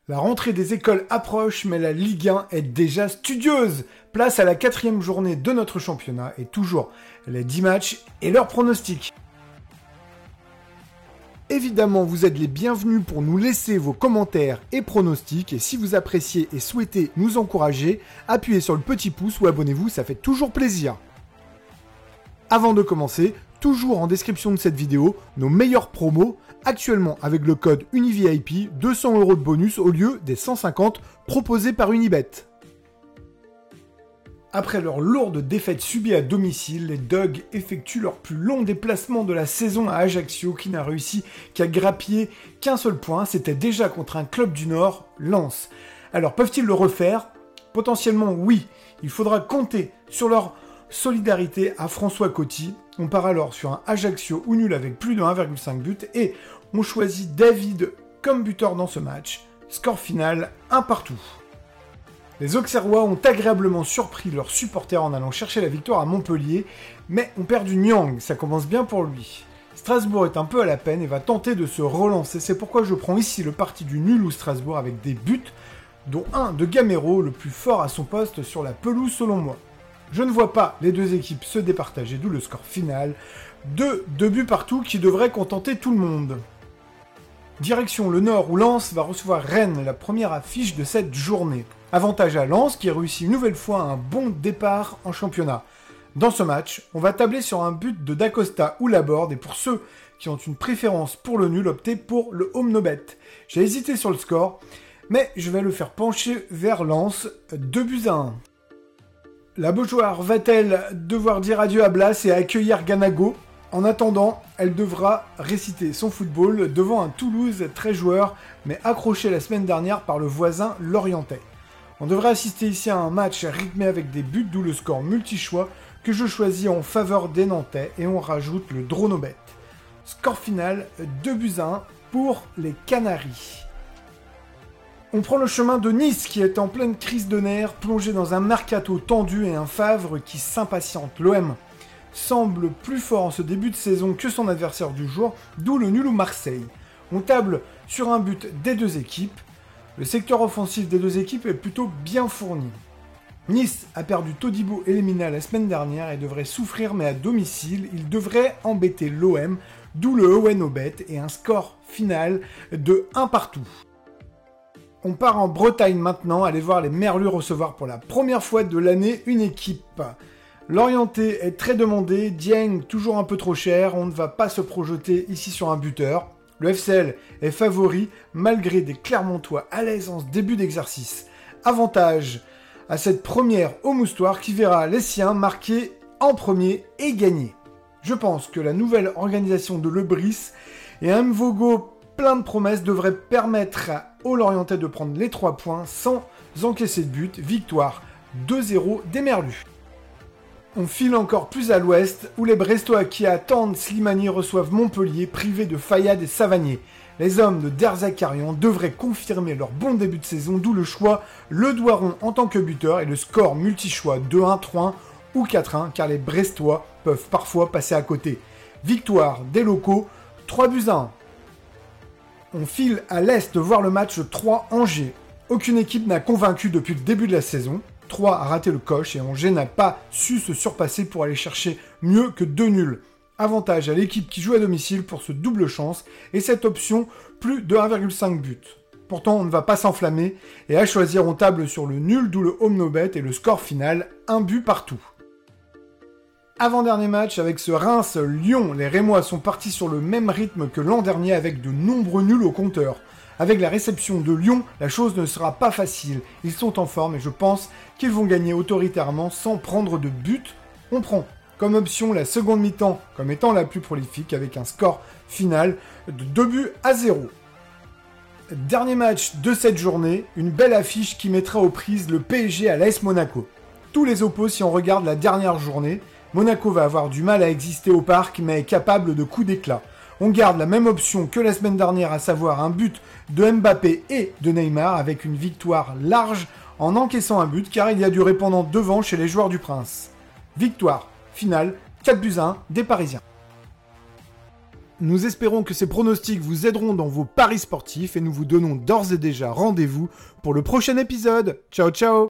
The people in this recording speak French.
La rentrée des écoles approche, mais la Ligue 1 est déjà studieuse. Place à la 4e journée de notre championnat et toujours les 10 matchs et leurs pronostics. Évidemment, vous êtes les bienvenus pour nous laisser vos commentaires et pronostics. Et si vous appréciez et souhaitez nous encourager, appuyez sur le petit pouce ou abonnez-vous, ça fait toujours plaisir. Avant de commencer, toujours en description de cette vidéo, nos meilleurs promos, actuellement avec le code UNIVIP, 200 € de bonus au lieu des 150 proposés par Unibet. Après leur lourde défaite subie à domicile, les Dogs effectuent leur plus long déplacement de la saison à Ajaccio qui n'a réussi qu'à grappiller qu'un seul point, c'était déjà contre un club du Nord, Lens. Alors peuvent-ils le refaire ? Potentiellement oui, il faudra compter sur leur solidarité à François Coty. On part alors sur un Ajaccio ou nul avec plus de 1,5 but et on choisit David comme buteur dans ce match. Score final, 1 partout. Les Auxerrois ont agréablement surpris leurs supporters en allant chercher la victoire à Montpellier, mais ont perdu Niang, ça commence bien pour lui. Strasbourg est un peu à la peine et va tenter de se relancer, c'est pourquoi je prends ici le parti du nul ou Strasbourg avec des buts, dont un de Gamero, le plus fort à son poste sur la pelouse selon moi. Je ne vois pas les deux équipes se départager, d'où le score final. 2 buts partout qui devraient contenter tout le monde. Direction le Nord où Lens va recevoir Rennes, la première affiche de cette journée. Avantage à Lens qui réussit une nouvelle fois un bon départ en championnat. Dans ce match, on va tabler sur un but de Dacosta ou Laborde et pour ceux qui ont une préférence pour le nul, optez pour le home no bet. J'ai hésité sur le score, mais je vais le faire pencher vers Lens, 2-1. La Beaujoire va-t-elle devoir dire adieu à Blas et accueillir Ganago ? En attendant, elle devra réciter son football devant un Toulouse très joueur, mais accroché la semaine dernière par le voisin lorientais. On devrait assister ici à un match rythmé avec des buts, d'où le score multi-choix que je choisis en faveur des Nantais et on rajoute le Dronobet. Score final, 2-1 pour les Canaries. On prend le chemin de Nice qui est en pleine crise de nerfs, plongé dans un mercato tendu et un Favre qui s'impatiente. L'OM semble plus fort en ce début de saison que son adversaire du jour, d'où le nul ou Marseille. On table sur un but des deux équipes. Le secteur offensif des deux équipes est plutôt bien fourni. Nice a perdu Todibo et Lemina la semaine dernière et devrait souffrir mais à domicile. Il devrait embêter l'OM, d'où le Owen-Obet et un score final de 1 partout. On part en Bretagne maintenant, aller voir les Merlus recevoir pour la première fois de l'année une équipe. L'orienté est très demandé, Dieng toujours un peu trop cher, on ne va pas se projeter ici sur un buteur. Le FCL est favori malgré des Clermontois à l'aise en ce début d'exercice. Avantage à cette première au moustoir qui verra les siens marquer en premier et gagner. Je pense que la nouvelle organisation de Lebris et un Mvogo plein de promesses devrait permettre aux Lorientais de prendre les 3 points sans encaisser de but. Victoire 2-0 des Merlus. On file encore plus à l'ouest, où les Brestois qui attendent Slimani reçoivent Montpellier, privés de Fayad et Savanier. Les hommes de Derzakarian devraient confirmer leur bon début de saison, d'où le choix Le Doiron en tant que buteur et le score multi-choix 2-1, 3-1 ou 4-1, car les Brestois peuvent parfois passer à côté. Victoire des locaux, 3-1. On file à l'est voir le match 3 Angers. Aucune équipe n'a convaincu depuis le début de la saison. 3 a raté le coche et Angers n'a pas su se surpasser pour aller chercher mieux que 2 nuls. Avantage à l'équipe qui joue à domicile pour ce double chance et cette option plus de 1,5 but. Pourtant on ne va pas s'enflammer et à choisir on table sur le nul d'où le home no bet et le score final 1 but partout. Avant-dernier match avec ce Reims-Lyon, les Rémois sont partis sur le même rythme que l'an dernier avec de nombreux nuls au compteur. Avec la réception de Lyon, la chose ne sera pas facile. Ils sont en forme et je pense qu'ils vont gagner autoritairement sans prendre de but. On prend comme option la seconde mi-temps comme étant la plus prolifique avec un score final de 2-0. Dernier match de cette journée, une belle affiche qui mettra aux prises le PSG à l'AS Monaco. Tous les oppos si on regarde la dernière journée, Monaco va avoir du mal à exister au parc mais est capable de coups d'éclat. On garde la même option que la semaine dernière, à savoir un but de Mbappé et de Neymar avec une victoire large en encaissant un but car il y a du répondant devant chez les joueurs du Prince. Victoire finale 4-1 des Parisiens. Nous espérons que ces pronostics vous aideront dans vos paris sportifs et nous vous donnons d'ores et déjà rendez-vous pour le prochain épisode. Ciao ciao!